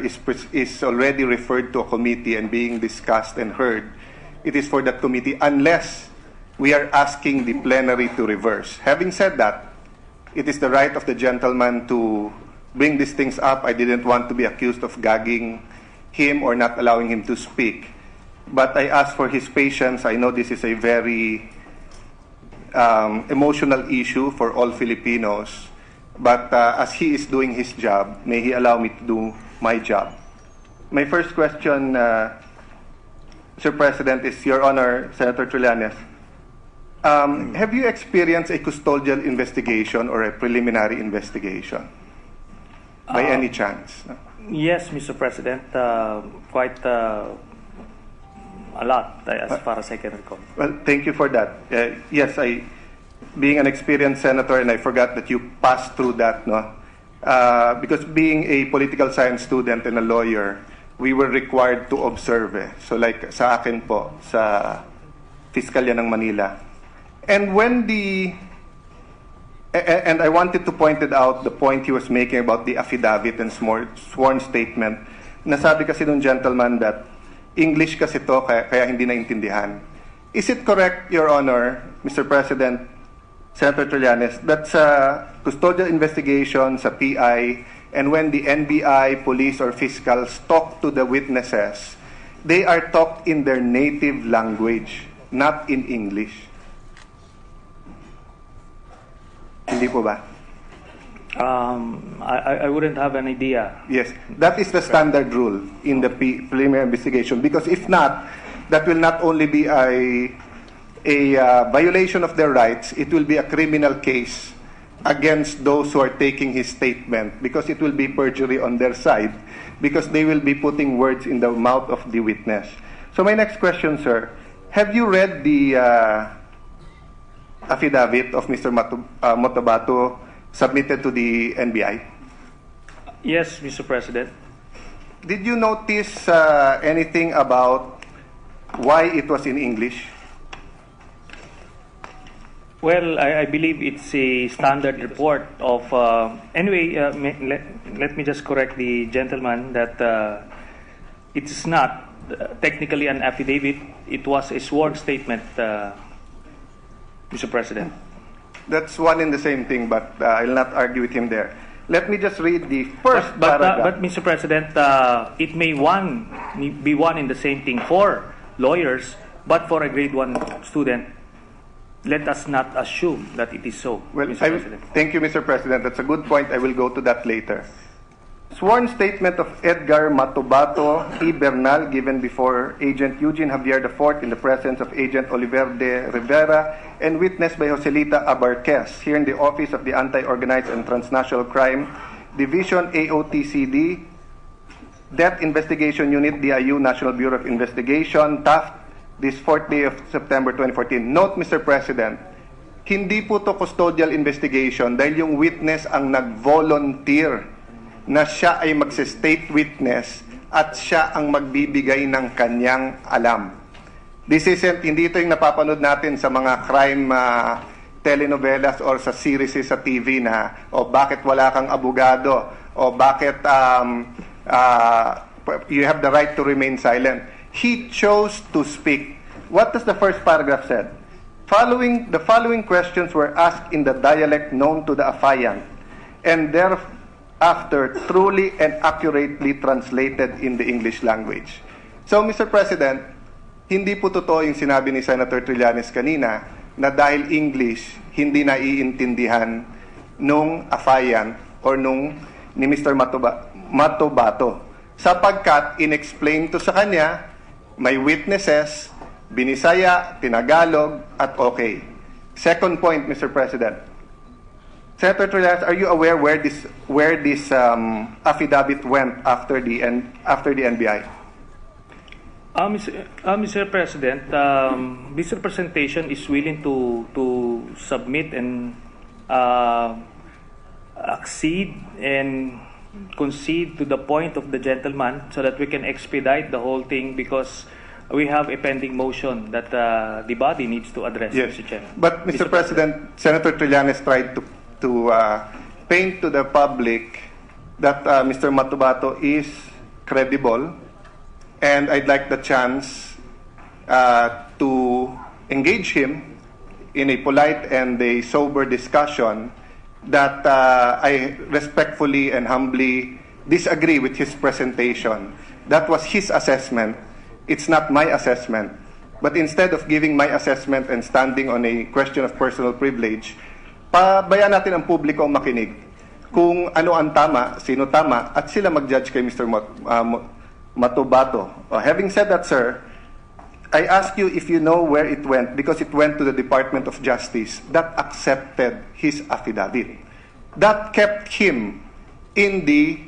is already referred to a committee and being discussed and heard, it is for that committee unless we are asking the plenary to reverse. Having said that, it is the right of the gentleman to bring these things up. I didn't want to be accused of gagging him or not allowing him to speak. But I ask for his patience. I know this is a very emotional issue for all Filipinos. But as he is doing his job, may he allow me to do my job. My first question, Mr. President, is Your Honor, Senator Trillanes. Have you experienced a custodial investigation or a preliminary investigation? By any chance? Yes, Mr. President. Quite a lot, as far as I can recall. Well, thank you for that. Yes, being an experienced senator, and I forgot that you passed through that, no? Because being a political science student and a lawyer, we were required to observe. So like sa akin po, sa Fiskalya ng Manila. And when and I wanted to point it out, the point he was making about the affidavit and sworn statement, nasabi kasi nung gentleman that English kasi to, kaya hindi naintindihan. Is it correct, Your Honor, Mr. President, Senator Trillanes, that sa custodial investigation sa PI, and when the NBI, police, or fiscals talk to the witnesses, they are talked in their native language, not in English? Hindi po ba? I wouldn't have an idea. Yes, that is the standard rule in the preliminary investigation, because if not, that will not only be a violation of their rights, it will be a criminal case against those who are taking his statement, because it will be perjury on their side, because they will be putting words in the mouth of the witness. So my next question, sir, have you read the affidavit of Mr. Motobato submitted to the NBI? Yes, Mr. President. Did you notice anything about why it was in English? Well, I believe it's a standard report of... anyway, let me just correct the gentleman that it is not technically an affidavit. It was a sworn statement, Mr. President. That's one and the same thing, but I'll not argue with him there. Let me just read the first paragraph. But Mr. President, it may be one and the same thing for lawyers, but for a grade 1 student, let us not assume that it is so, well, Mr. President. Thank you, Mr. President. That's a good point. I will go to that later. Sworn statement of Edgar Matobato E. Bernal given before Agent Eugene Javier IV in the presence of Agent Oliver de Rivera and witnessed by Joselita Abarquez here in the Office of the Anti-Organized and Transnational Crime Division AOTCD, Death Investigation Unit, DIU, National Bureau of Investigation, Taft, this 4th day of September 2014. Note, Mr. President, hindi po to custodial investigation dahil yung witness ang nag-volunteer na siya ay magse-state witness at siya ang magbibigay ng kanyang alam. This isn't, hindi ito yung napapanood natin sa mga crime telenovelas or sa series sa TV na, o bakit wala kang abogado, o bakit you have the right to remain silent. He chose to speak. What does the first paragraph said? The following questions were asked in the dialect known to the affiant, and thereafter truly and accurately translated in the English language. So, Mr. President, hindi po totoo yung sinabi ni Senator Trillanes kanina na dahil English, hindi naiintindihan nung affiant or ni Mr. Matobato. Sapagkat in-explain to sa kanya, may witnesses, binisaya, tinagalog, at okay. Second point, Mr. President. Senator Trillanes, are you aware where this affidavit went after the NBI? Mr. President, this representation is willing to submit and accede and concede to the point of the gentleman so that we can expedite the whole thing, because we have a pending motion that the body needs to address, yes. Mr. Chairman. But Mr. President, Senator Trillanes tried to paint to the public that Mr. Matobato is credible, and I'd like the chance to engage him in a polite and a sober discussion that I respectfully and humbly disagree with his presentation. That was his assessment. It's not my assessment. But instead of giving my assessment and standing on a question of personal privilege, pabayaan natin ang publiko ang makinig kung ano ang tama, sino tama, at sila mag-judge kay Mr. Matubato. Having said that, sir, I ask you if you know where it went, because it went to the Department of Justice that accepted his affidavit. That kept him in the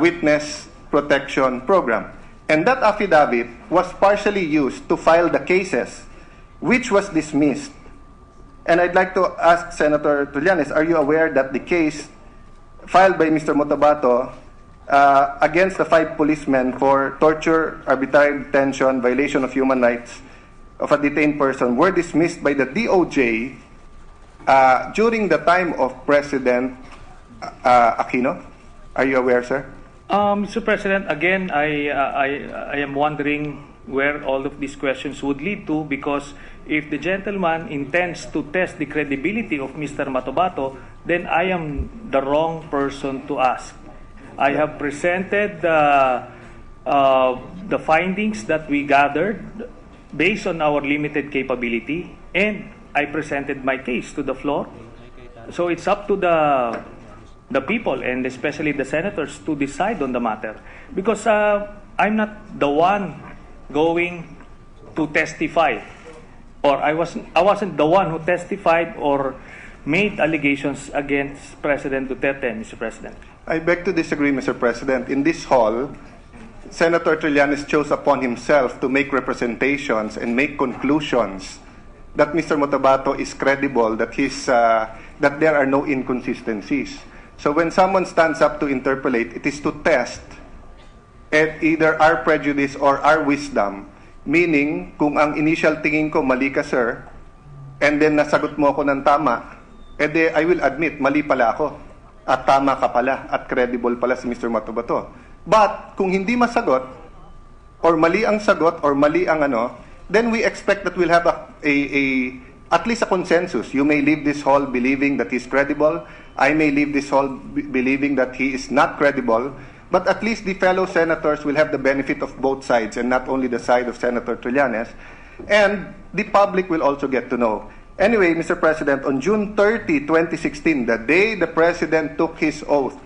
Witness Protection Program. And that affidavit was partially used to file the cases, which was dismissed. And I'd like to ask Senator Trillanes, are you aware that the case filed by Mr. Matubato against the 5 policemen for torture, arbitrary detention, violation of human rights of a detained person were dismissed by the DOJ during the time of President Aquino? Are you aware, sir? Mr. President, again, I am wondering where all of these questions would lead to, because if the gentleman intends to test the credibility of Mr. Matubato, then I am the wrong person to ask. I have presented the findings that we gathered based on our limited capability, and I presented my case to the floor. So it's up to the people, and especially the senators, to decide on the matter. Because I'm not the one going to testify, or I wasn't the one who testified or made allegations against President Duterte, Mr. President. I beg to disagree, Mr. President. In this hall, Senator Trillanes chose upon himself to make representations and make conclusions that Mr. Matubato is credible, that that there are no inconsistencies. So when someone stands up to interpolate, it is to test either our prejudice or our wisdom. Meaning, kung ang initial tingin ko, mali ka, sir, and then nasagot mo ako ng tama, edi I will admit, mali pala ako. At tama ka pala, at credible pala si Mr. Matubato. But, kung hindi masagot, or mali ang sagot, or mali ang then we expect that we'll have at least a consensus. You may leave this hall believing that he's credible. I may leave this hall believing that he is not credible. But at least the fellow senators will have the benefit of both sides, and not only the side of Senator Trillanes. And the public will also get to know. Anyway, Mr. President, on June 30, 2016, the day the President took his oath,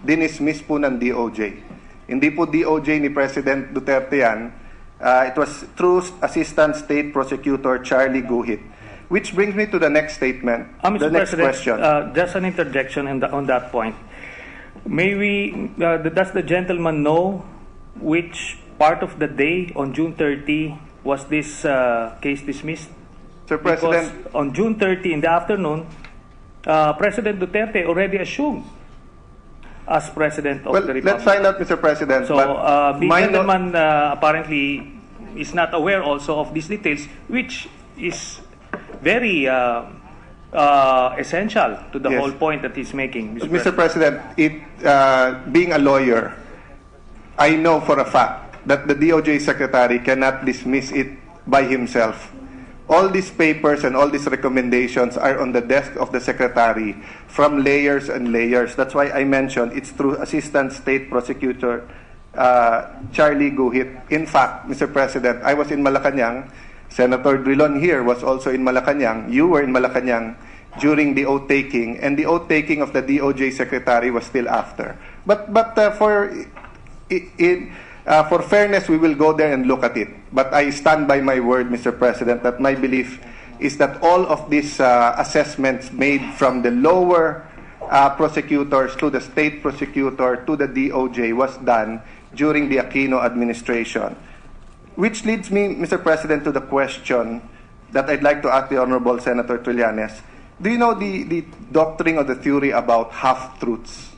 dinismiss po ng DOJ. Hindi po DOJ ni President Duterte yan. It was through Assistant State Prosecutor Charlie Guhit. Which brings me to the next statement, the next question. Just an interjection on that point. Does the gentleman know which part of the day on June 30 was this case dismissed? Sir President, because on June 30 in the afternoon, President Duterte already assumed as President of the Republic. Let's find out, Mr. President. So the gentleman apparently is not aware also of these details, which is very essential to the whole point that he's making. Mr. President, being a lawyer, I know for a fact that the DOJ Secretary cannot dismiss it by himself. All these papers and all these recommendations are on the desk of the Secretary from layers and layers. That's why I mentioned it's through Assistant State Prosecutor Charlie Guhit. In fact, Mr. President, I was in Malacanang. Senator Drilon here was also in Malacanang. You were in Malacanang during the oath-taking, and the oath-taking of the DOJ Secretary was still after. But for fairness, we will go there and look at it. But I stand by my word, Mr. President, that my belief is that all of these assessments made from the lower prosecutors to the state prosecutor to the DOJ was done during the Aquino administration. Which leads me, Mr. President, to the question that I'd like to ask the Honorable Senator Trillanes. Do you know the doctrine or the theory about half-truths?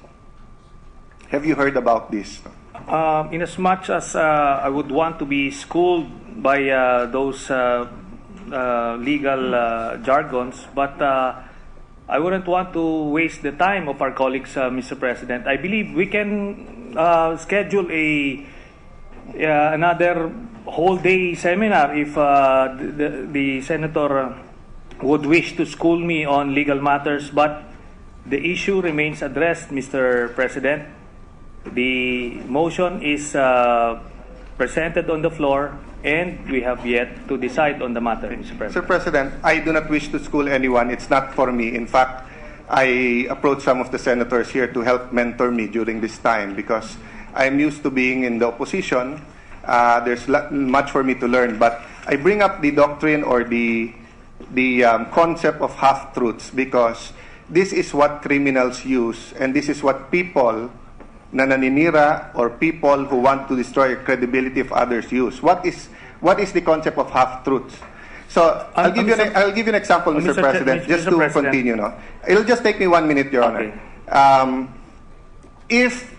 Have you heard about this? In as much as I would want to be schooled by those legal jargons, but I wouldn't want to waste the time of our colleagues, Mr. President. I believe we can schedule another whole day seminar if the senator would wish to school me on legal matters, but the issue remains addressed, Mr. President. The motion is presented on the floor, and we have yet to decide on the matter, Mr. President. Mr. President, I do not wish to school anyone. It's not for me. In fact, I approached some of the senators here to help mentor me during this time because I'm used to being in the opposition. There's much for me to learn, but I bring up the doctrine or the concept of half-truths because this is what criminals use, and this is what people na naninira or people who want to destroy credibility of others use. What is the concept of half-truths? So I'll give you an example, Mr. President, just to continue. No, it'll just take me 1 minute, Your Honor. If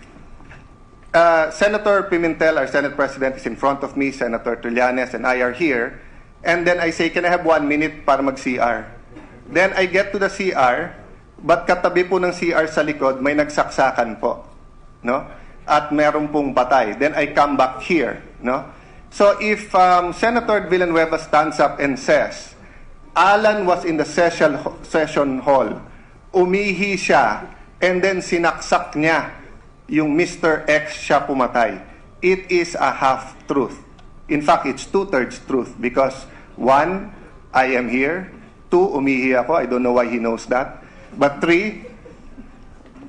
Senator Pemintel, our Senate President, is in front of me, Senator Trillanes, and I are here, and then I say, can I have 1 minute para mag-CR? Then I get to the CR, but katabi po ng CR sa likod, may nagsaksakan po. No? At meron pong batay. Then I come back here. No? So if Senator Villanueva stands up and says, Alan was in the session hall, umihi siya, and then sinaksak niya yung Mr. X siya pumatay, it is a half-truth. In fact, it's 2/3 truth because 1, I am here. 2, umihi ako. I don't know why he knows that. But 3,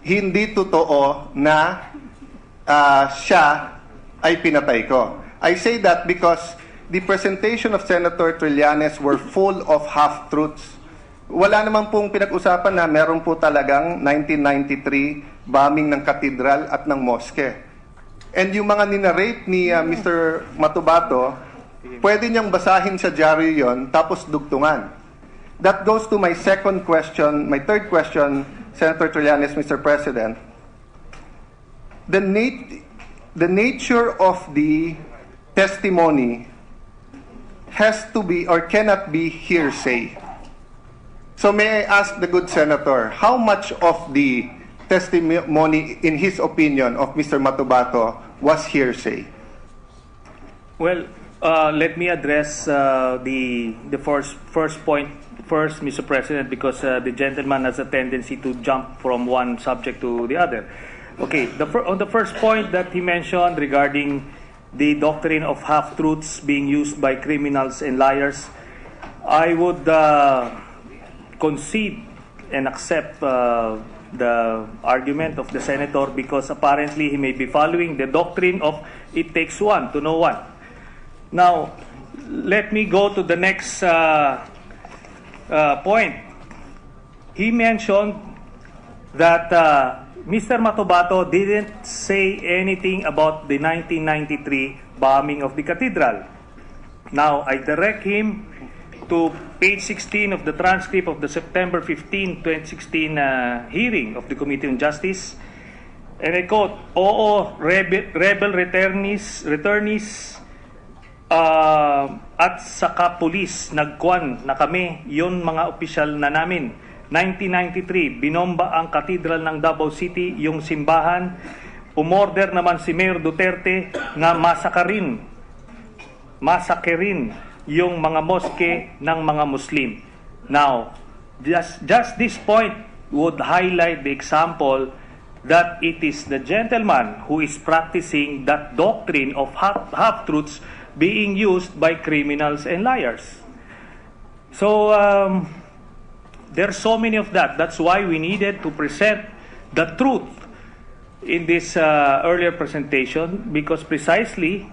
hindi totoo na siya ay pinatay ko. I say that because the presentation of Senator Trillanes were full of half-truths. Wala naman pong pinag-usapan na meron po talagang 1993 bombing ng katedral at ng moske. And yung mga ninarate ni Mr. Matubato, pwede niyang basahin sa diaryo yon tapos dugtungan. That goes to my second question, my third question, Senator Trillanes, Mr. President. The nature of the testimony has to be or cannot be hearsay. So may I ask the good senator, how much of the testimony, in his opinion, of Mr. Matubato was hearsay? Well, let me address the first point first, Mr. President, because the gentleman has a tendency to jump from one subject to the other. Okay, on the first point that he mentioned regarding the doctrine of half-truths being used by criminals and liars, I would concede and accept the argument of the senator because apparently he may be following the doctrine of it takes one to know one. Now, let me go to the next point. He mentioned that Mr. Matubato didn't say anything about the 1993 bombing of the cathedral. Now, I direct him to page 16 of the transcript of the September 15, 2016 hearing of the Committee on Justice. And I quote, "Oo, rebel returnees at saka pulis, nagkuan na kami, yon mga opisyal na namin. 1993, binomba ang katedral ng Davao City, yung simbahan. Umorder naman si Mayor Duterte nga masakerin yung mga moske ng mga Muslim." Now, just this point would highlight the example that it is the gentleman who is practicing that doctrine of half-truths being used by criminals and liars. So, there's so many of that. That's why we needed to present the truth in this earlier presentation, because precisely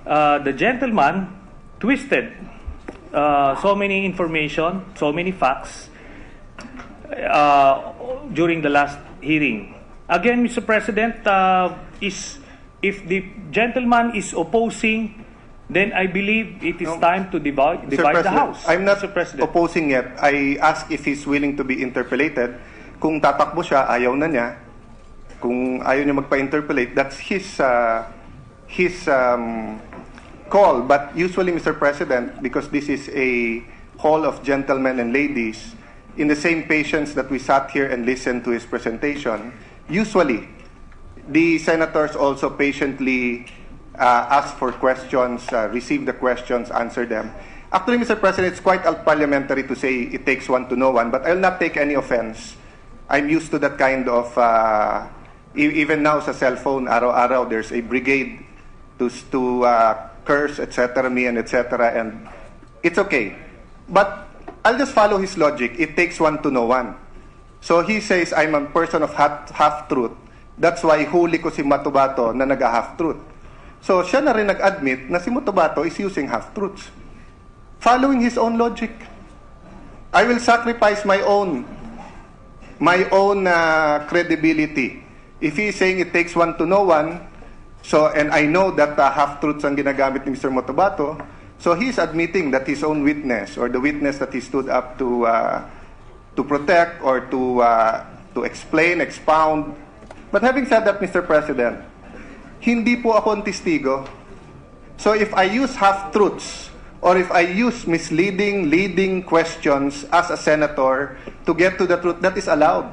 the gentleman twisted so many information, so many facts during the last hearing. Again, Mr. President, if the gentleman is opposing, then I believe it is time to divide the House. I'm not opposing yet. I ask if he's willing to be interpellated. Kung tatakbo siya, ayaw na niya. Kung ayaw niya magpa-interpellate, that's his call. But usually, Mr. President, because this is a hall of gentlemen and ladies, in the same patience that we sat here and listened to his presentation, usually the senators also patiently ask for questions, receive the questions, answer them. Actually, Mr. President, it's quite parliamentary to say it takes one to know one, but I'll not take any offense. I'm used to that kind of, even now sa cellphone, araw-araw, there's a brigade to curse, etc., me, and etc., and it's okay. But I'll just follow his logic. It takes one to know one. So he says, I'm a person of half-truth. That's why huli ko si Matubato na nag-half-truth. So siya na rin nag-admit na si Matubato is using half-truths. Following his own logic. I will sacrifice my own credibility. If he is saying it takes one to know one, so, and I know that half-truths ang ginagamit ni Mr. Matubato, so he's admitting that his own witness, or the witness that he stood up to protect or to explain, expound. But having said that, Mr. President, hindi po ako ang testigo. So if I use half-truths, or if I use misleading, leading questions as a senator to get to the truth, that is allowed.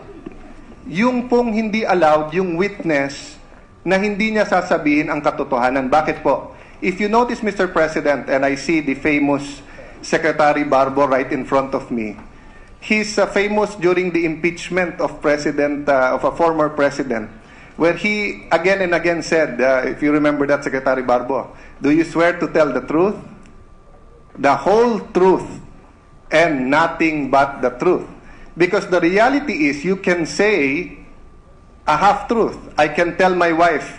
Yung pong hindi allowed, yung witness na hindi niya sasabihin ang katotohanan. Bakit po? If you notice, Mr. President, and I see the famous Secretary Barbo right in front of me, he's famous during the impeachment of of a former president, where he again and again said, if you remember that, Secretary Barbo, do you swear to tell the truth? The whole truth and nothing but the truth. Because the reality is, you can say a half-truth. I can tell my wife,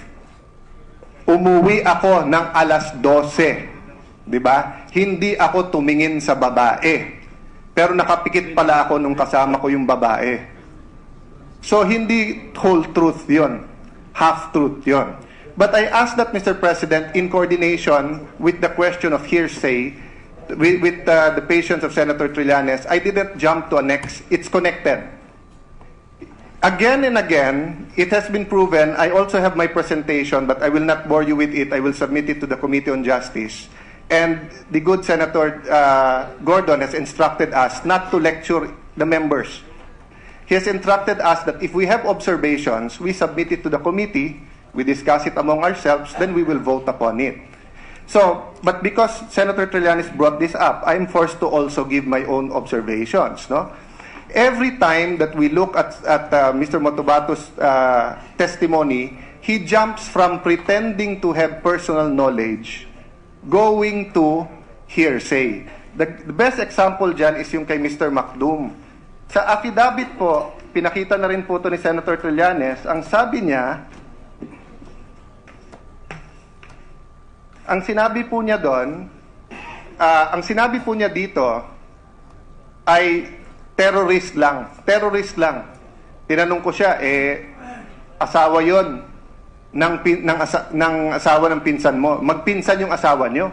umuwi ako ng alas 12. Diba? Hindi ako tumingin sa babae. Pero nakapikit pala ako nung kasama ko yung babae. So, hindi whole truth yon, half-truth yon. But I ask that, Mr. President, in coordination with the question of hearsay, with the patience of Senator Trillanes, I didn't jump to a next. It's connected. Again and again, it has been proven. I also have my presentation, but I will not bore you with it. I will submit it to the Committee on Justice. And the good Senator Gordon has instructed us not to lecture the members. He has instructed us that if we have observations, we submit it to the committee, we discuss it among ourselves, then we will vote upon it. So, but because Senator Trillanes brought this up, I'm forced to also give my own observations. No? Every time that we look at Mr. Motobato's testimony, he jumps from pretending to have personal knowledge, going to hearsay. The best example dyan is yung kay Mr. Macdum. Sa affidavit po, pinakita na rin po ito ni Senator Trillanes, ang sabi niya, ang sinabi po niya doon, ang sinabi po niya dito ay terrorist lang. Terrorist lang. Tinanong ko siya, asawa yon ng asawa ng pinsan mo. Magpinsan yung asawa niyo.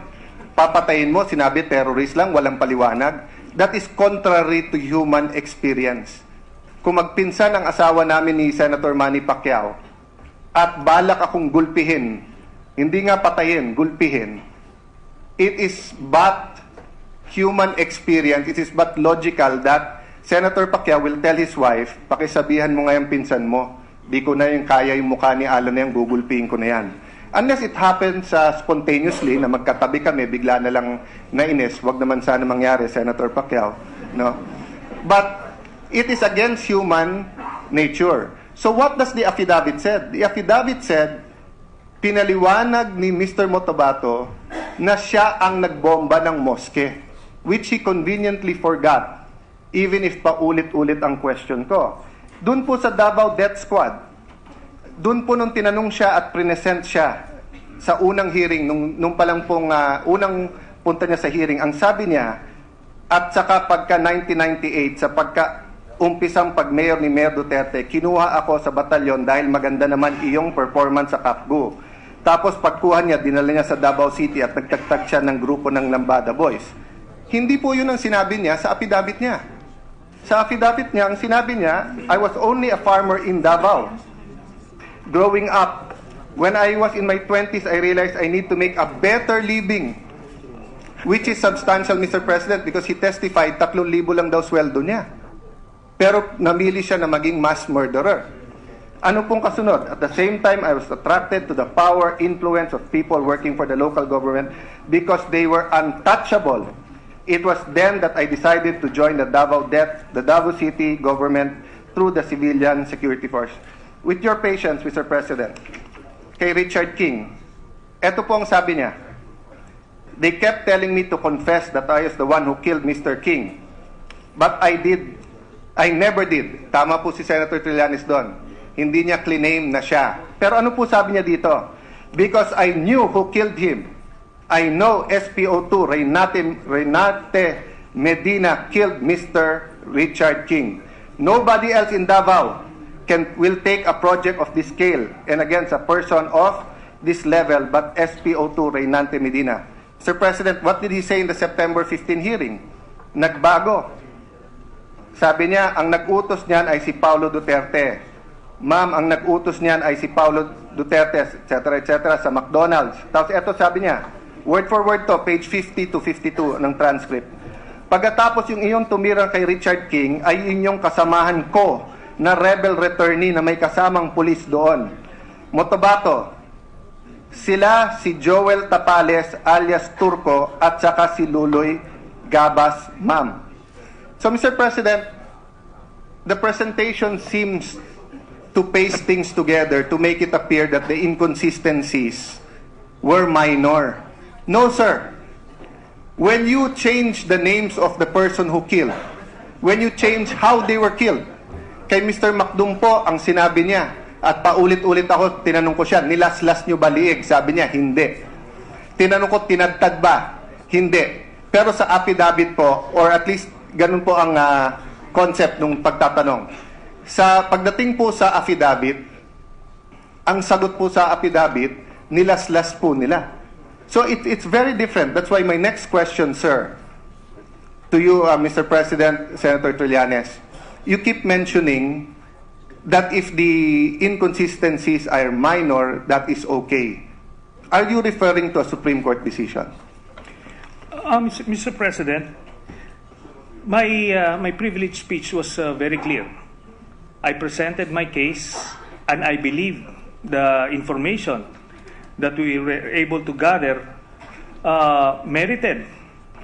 Papatayin mo, sinabi terrorist lang, walang paliwanag. That is contrary to human experience. Kung magpinsan ang asawa namin ni Senator Manny Pacquiao at balak akong gulpihin, hindi nga patayin, gulpihin. It is but human experience, it is but logical that Senator Pacquiao will tell his wife, pakisabihan mo nga yung pinsan mo, di ko na yung kaya yung mukha ni Alan na yan, gugulpihin ko na yan. Unless it happens spontaneously, na magkatabi kami, bigla na lang nainis, wag naman sana mangyari, Senator Pacquiao. No? But it is against human nature. So what does the affidavit said? The affidavit said, pinaliwanag ni Mr. Motobato na siya ang nagbomba ng moske, which he conveniently forgot, even if paulit-ulit ang question ko. Doon po sa Davao Death Squad, doon po nung tinanong siya at present siya sa unang hearing, nung palang pong unang punta niya sa hearing, ang sabi niya, at saka pagka 1998, sa umpisang pag-mayor ni Mayor Duterte, kinuha ako sa batalyon dahil maganda naman iyong performance sa Kapgu. Tapos pagkuha niya, dinala niya sa Davao City at nagtagtag siya ng grupo ng Lambada Boys. Hindi po yun ang sinabi niya sa affidavit niya. Sa affidavit niya, ang sinabi niya, I was only a farmer in Davao. Growing up, when I was in my 20s, I realized I need to make a better living. Which is substantial, Mr. President, because he testified 3,000 lang daw sweldo niya. pero namili siya na maging mass murderer. Ano pong kasunod? At the same time, I was attracted to the power, influence of people working for the local government because they were untouchable. It was then that I decided to join the Davao City government through the civilian security force. With your patience, Mr. President, kay Richard King, eto po ang sabi niya, they kept telling me to confess that I was the one who killed Mr. King. But I never did. Tama po si Senator Trillanes doon. Hindi niya claim na siya. Pero ano po sabi niya dito? Because I knew who killed him. I know SPO2, Renate Medina killed Mr. Richard King. Nobody else in Davao will take a project of this scale and against a person of this level but SPO2, Renate Medina. Sir President, what did he say in the September 15 hearing? Nagbago. Sabi niya, ang nag-utos niyan ay si Paulo Duterte. Ma'am, ang nag-utos niyan ay si Paulo Duterte, etc. sa McDonald's. Tapos eto sabi niya, word for word to, page 50 to 52 ng transcript. Pagkatapos yung iyong tumirang kay Richard King ay inyong kasamahan ko na rebel returnee na may kasamang pulis doon. Motobato, sila si Joel Tapales alias Turco at saka si Luloy Gabas, ma'am. So Mr. President, the presentation seems to paste things together to make it appear that the inconsistencies were minor. No, sir. When you change the names of the person who killed, when you change how they were killed, kay Mr. Macdumpo, ang sinabi niya, at paulit-ulit ako, tinanong ko siya, nilaslas niyo ba liig? Sabi niya, hindi. Tinanong ko, tinadtad ba? Hindi. Pero sa affidavit po, or at least ganun po ang concept nung pagtatanong. Sa pagdating po sa affidavit, ang sagot po sa affidavit, nilaslas po nila. So it's very different. That's why my next question, sir, to you, Mr. President, Senator Trillanes, you keep mentioning that if the inconsistencies are minor, that is okay. Are you referring to a Supreme Court decision? Mr. President, my privileged speech was very clear. I presented my case, and I believe the information that we were able to gather merited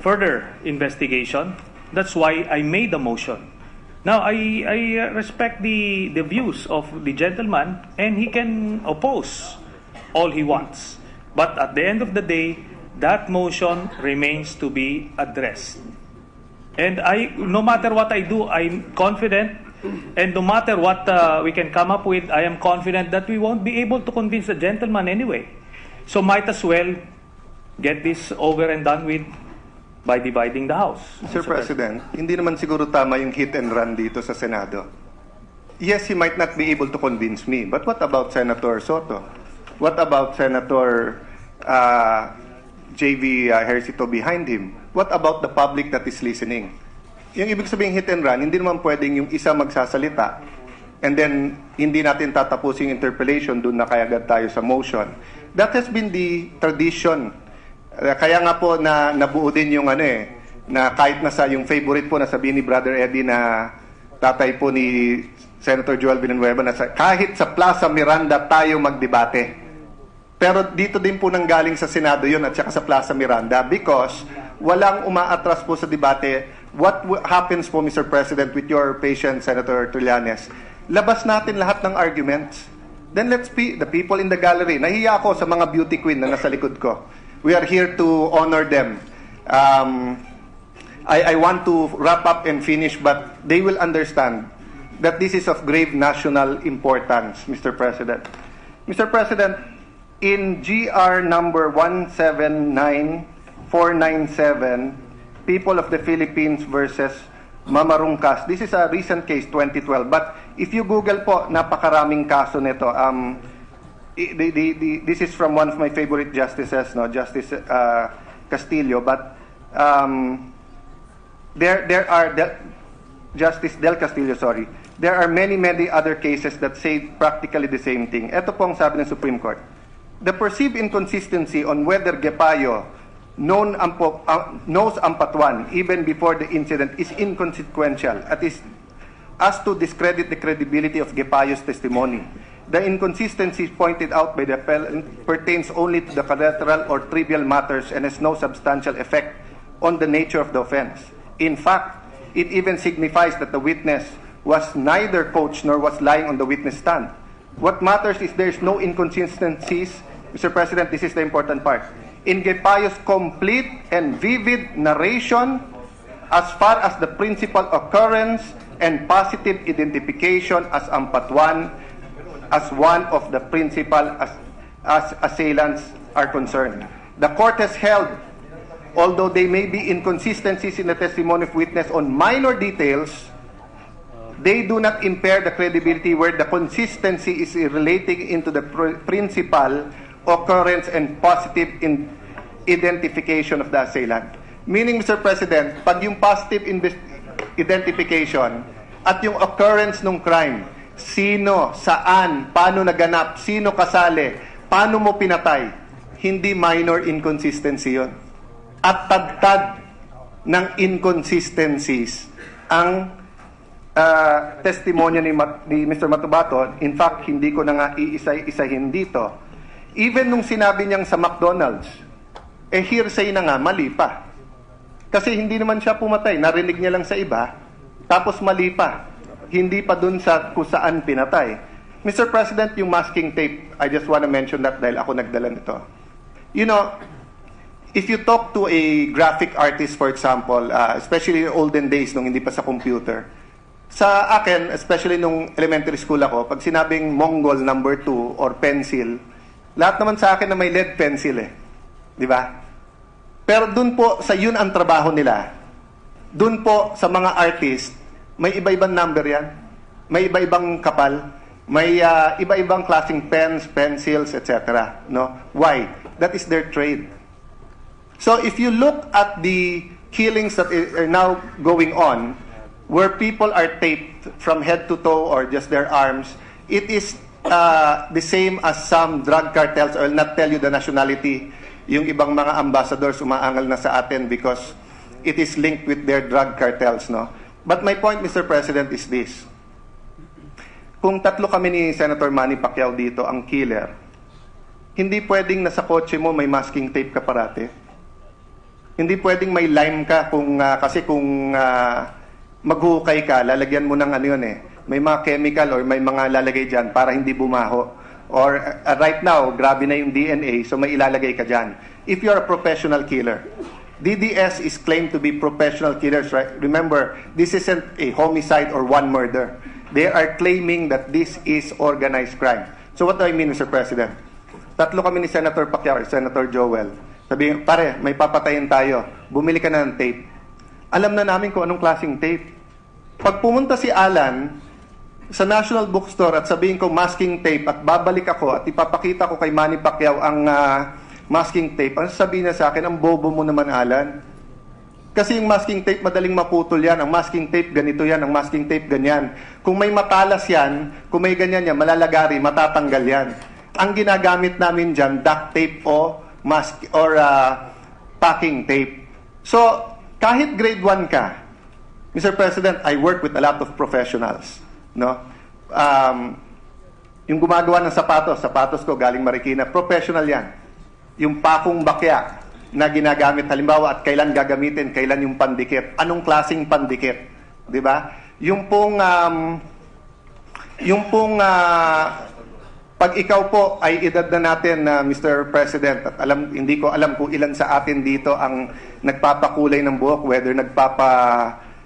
further investigation. That's why I made the motion. Now, I respect the views of the gentleman, and he can oppose all he wants. But at the end of the day, that motion remains to be addressed. And no matter what I do, I'm confident. And no matter what we can come up with, I am confident that we won't be able to convince the gentleman anyway. So might as well get this over and done with by dividing the House. Mr. President, hindi naman siguro tama yung hit and run dito sa Senado. Yes, he might not be able to convince me, but what about Senator Soto? What about Senator J.V. Hercito behind him? What about the public that is listening? Yung ibig sabihin hit and run, hindi naman pwedeng yung isa magsasalita and then hindi natin tatapusin yung interpellation, doon na kayagad tayo sa motion. That has been the tradition. Kaya nga po na nabuo din yung na kahit nasa yung favorite po na sabihin ni Brother Eddie na tatay po ni Senator Joel Villanueva na kahit sa Plaza Miranda tayo magdebate. Pero dito din po nanggaling sa Senado yun at saka sa Plaza Miranda because walang umaatras po sa debate. What happens po, Mr. President, with your patient, Senator Trillanes? Labas natin lahat ng arguments. Then let's be the people in the gallery. Nahiya ako sa mga beauty queen na nasa likod ko. We are here to honor them. I want to wrap up and finish, but they will understand that this is of grave national importance, Mr. President. Mr. President, in GR number 179497, People of the Philippines versus Mamarungkas. This is a recent case, 2012. But if you Google po, napakaraming kaso nito. This is from one of my favorite justices, Justice Castillo. But there are Justice Del Castillo, sorry. There are many other cases that say practically the same thing. Ito po ang sabi ng Supreme Court. The perceived inconsistency on whether Gepayo knows Ampatuan even before the incident is inconsequential. as to discredit the credibility of Gepayo's testimony. The inconsistencies pointed out by the appellant pertains only to the collateral or trivial matters and has no substantial effect on the nature of the offense. In fact, it even signifies that the witness was neither coached nor was lying on the witness stand. What matters is there's no inconsistencies. Mr. President, this is the important part. In Gepayo's complete and vivid narration as far as the principal occurrence and positive identification as Ampatuan as one of the principal as assailants are concerned. The court has held, although there may be inconsistencies in the testimony of witness on minor details, they do not impair the credibility where the consistency is relating into the principal occurrence and positive identification of the assailant. Meaning, Mr. President, pag yung positive identification at yung occurrence ng crime, sino, saan, paano naganap, sino kasali, paano mo pinatay, hindi minor inconsistency yun. At tagtag ng inconsistencies ang testimonya ni Mr. Matubato. In fact, hindi ko na nga iisa-isahin dito. Even nung sinabi niyang sa McDonald's, hearsay na nga, mali pa. Kasi hindi naman siya pumatay, narinig niya lang sa iba, tapos mali pa. Hindi pa dun sa kung saan pinatay. Mr. President, yung masking tape, I just want to mention that dahil ako nagdala nito. You know, if you talk to a graphic artist, for example, especially in olden days nung hindi pa sa computer, sa akin, especially nung elementary school ako, pag sinabing Mongol number 2 or pencil, lahat naman sa akin na may lead pencil eh. Di ba? Pero dun po, sa yun ang trabaho nila. Dun po, sa mga artist, may iba-ibang number yan. May iba-ibang kapal. May iba-ibang klaseng pens, pencils, etc. No? Why? That is their trade. So if you look at the killings that are now going on, where people are taped from head to toe or just their arms, it is the same as some drug cartels. I will not tell you the nationality. Yung ibang mga ambassadors umaangal na sa atin because it is linked with their drug cartels, no? But my point, Mr. President, is this. Kung tatlo kami ni Senator Manny Pacquiao dito, ang killer, hindi pwedeng nasa kotse mo may masking tape ka parati. Hindi pwedeng may lime ka kasi kung maghukay ka, lalagyan mo ng ano yun eh. May mga chemical or may mga lalagay dyan para hindi bumaho. Or right now, grabe na yung DNA, so may ilalagay ka dyan. If you're a professional killer, DDS is claimed to be professional killers, right? Remember, this isn't a homicide or one murder. They are claiming that this is organized crime. So what do I mean, Mr. President? Tatlo kami ni Senator Pacquiao or Senator Joel. Sabi, pare, may papatayin tayo. Bumili ka na ng tape. Alam na namin kung anong klaseng tape. Pag pumunta si Alan sa National Bookstore at sabihin ko masking tape at babalik ako at ipapakita ko kay Manny Pacquiao ang masking tape, ang sabihin niya sa akin, ang bobo mo naman, Alan. Kasi yung masking tape, madaling maputol yan. Ang masking tape, ganito yan. Ang masking tape, ganyan. Kung may matalas yan, kung may ganyan yan, malalagari, matatanggal yan. Ang ginagamit namin dyan, duct tape o packing tape. So, kahit grade 1 ka, Mr. President, I work with a lot of professionals. No? Yung gumagawa ng sapatos ko galing Marikina, professional yan. Yung pakong bakya na ginagamit halimbawa at kailan gagamitin, kailan yung pandikit, anong klaseng pandikit, di ba? Yung pong pag ikaw po ay edad na natin na Mr. President at hindi ko alam kung ilan sa atin dito ang nagpapakulay ng buhok, whether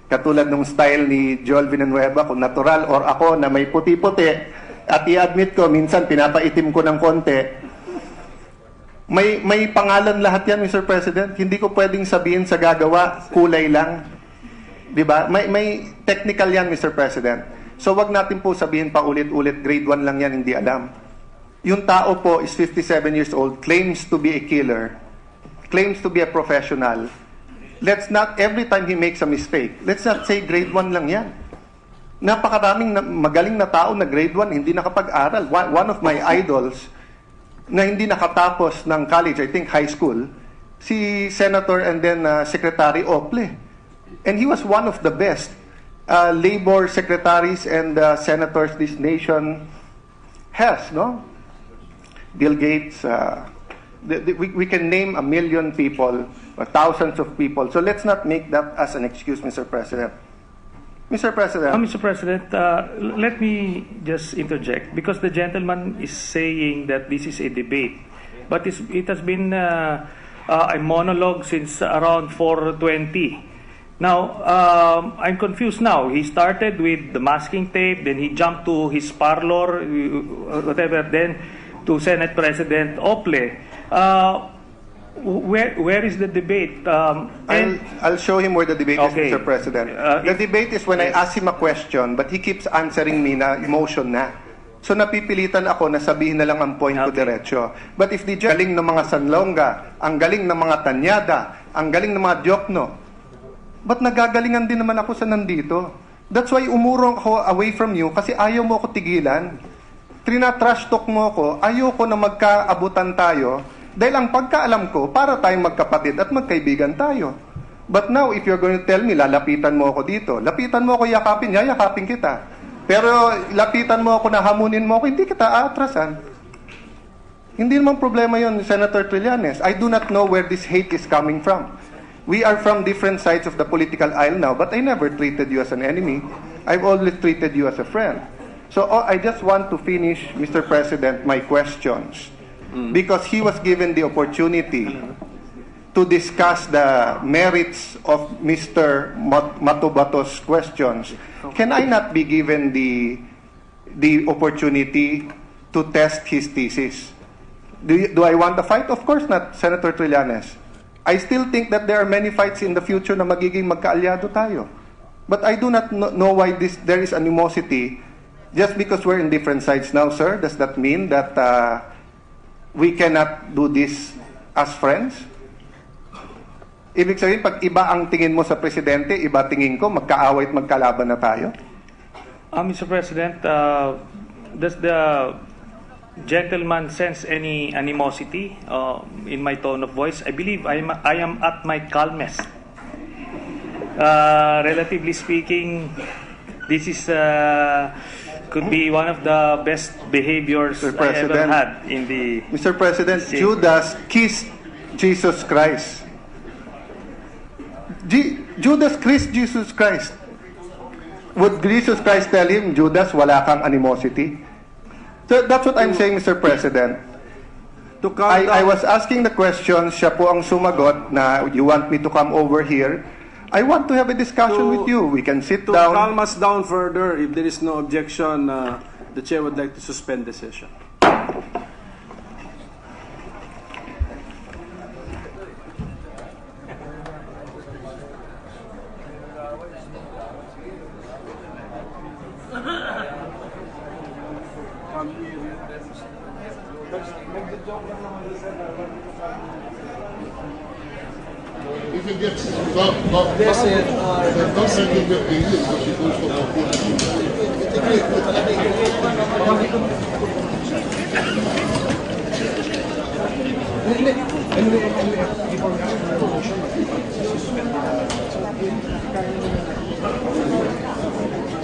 katulad ng style ni Joel Villanueva, kung natural or ako na may puti-puti, at i-admit ko minsan pinapaitim ko ng konti. May pangalan lahat yan, Mr. President. Hindi ko pwedeng sabihin sa gagawa, kulay lang. Diba? May technical yan, Mr. President. So wag natin po sabihin pa ulit-ulit, grade 1 lang yan, hindi alam. Yung tao po is 57 years old, claims to be a killer, claims to be a professional. Let's not, every time he makes a mistake, let's not say grade 1 lang yan. Napakaraming magaling na tao na grade 1, hindi nakapag-aral. One of my idols, na hindi nakatapos ng college, I think high school, si Senator and then Secretary Ople. And he was one of the best labor secretaries and senators this nation has, no? Bill Gates, we can name 1 million people, or thousands of people. So let's not make that as an excuse, Mr. President. Mr. President. Mr. President, let me just interject because the gentleman is saying that this is a debate, but it has been a monologue since around 4:20. Now, I'm confused now. He started with the masking tape, then he jumped to his parlor, whatever, then to Senate President Ople. Where is the debate? I'll show him where the debate Okay. is, Mr. President. The debate is when I ask him a question, but he keeps answering me na emotion na. So napipilitan ako na sabihin na lang ang point ko diretso. But if the galing ng mga Sanlonga, ang galing ng mga Tanyada, ang galing ng mga Diokno, ba't nagagalingan din naman ako sa nandito? That's why umurong ako away from you kasi ayaw mo ako tigilan. Trina-trash talk mo ako, ayaw ko na magkaabutan tayo dahil ang pagkaalam ko, para tayong magkapatid at magkaibigan tayo. But now, if you're going to tell me, lalapitan mo ako dito, lapitan mo ako yakapin, yayakapin kita. Pero lapitan mo ako na hamunin mo ako, hindi kita aatrasan. Hindi naman problema yon, Senator Trillanes. I do not know where this hate is coming from. We are from different sides of the political aisle now, but I never treated you as an enemy. I've always treated you as a friend. So I just want to finish, Mr. President, my questions. Because he was given the opportunity to discuss the merits of Mr. Matubato's questions. Can I not be given the opportunity to test his thesis? Do I want a fight? Of course not, Senator Trillanes. I still think that there are many fights in the future na magiging magkaalyado tayo. But I do not know why there is animosity just because we're in different sides now, sir. Does that mean that we cannot do this as friends? Ibig sabihin, pag iba ang tingin mo sa presidente, iba tingin ko, magkaaway at magkalaban na tayo? Mr. President, does the gentleman sense any animosity in my tone of voice? I believe I am at my calmest. Relatively speaking, this is could be one of the best behaviors I ever had in the... Mr. President, Judas kissed Jesus Christ. Judas kissed Jesus Christ. Would Jesus Christ tell him, Judas, wala kang animosity? So that's what I'm saying, Mr. President. I was asking the question, siya po ang sumagot na you want me to come over here. I want to have a discussion with you. We can sit down. To calm us down further, if there is no objection, the chair would like to suspend the session. If it gets not sending the bill, because it goes to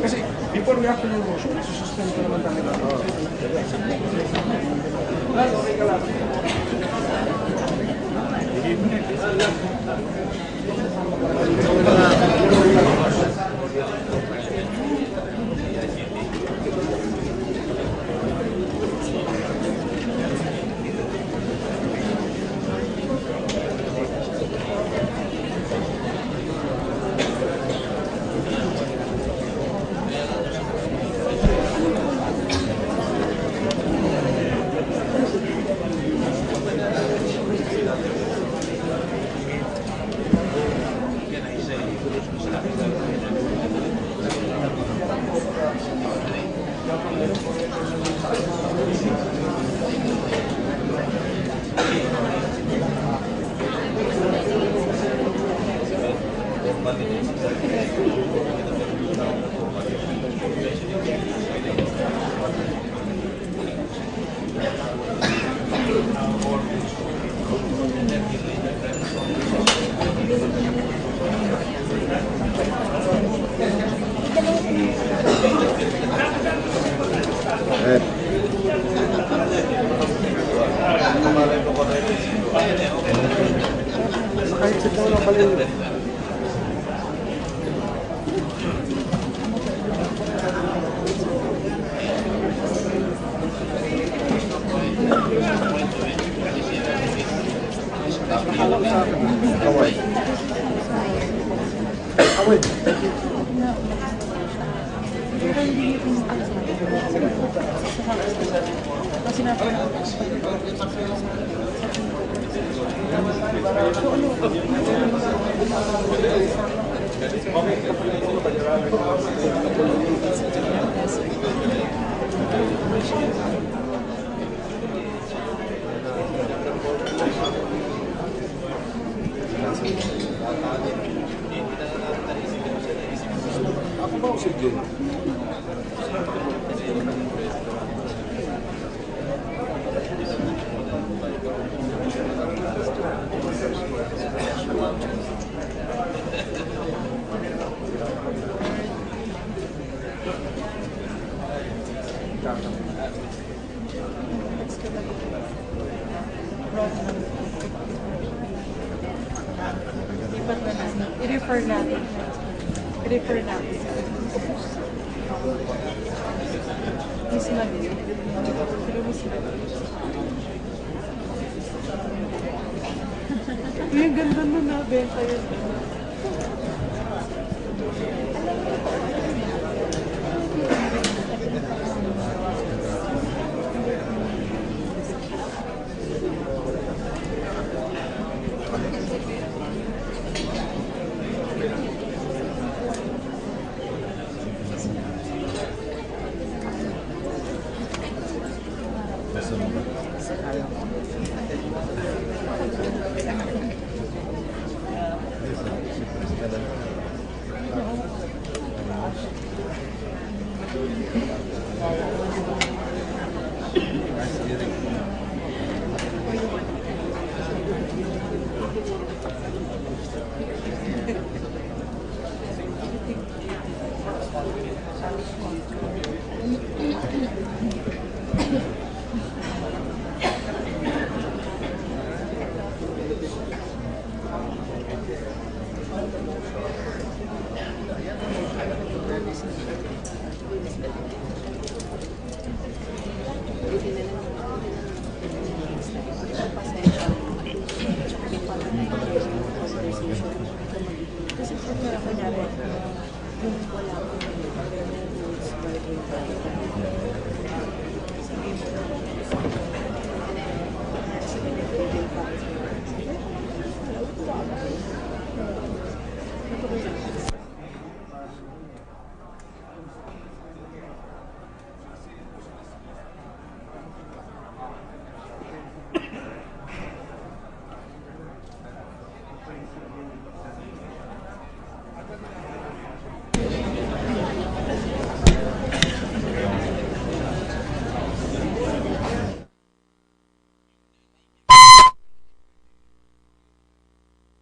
Kasi before we after your motion, sususpend ko naman tayo. Okay ka lang. I-refer natin. I-refer natin. Miss Mali. Miss Mali. Uy, ang ganda na nabenta yun.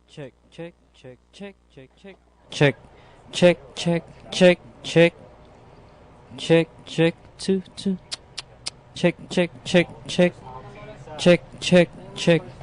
Check, check, check, check, check, check, check, check, check, check, check, check, check, two, two, check, check, check, check, check, check, check.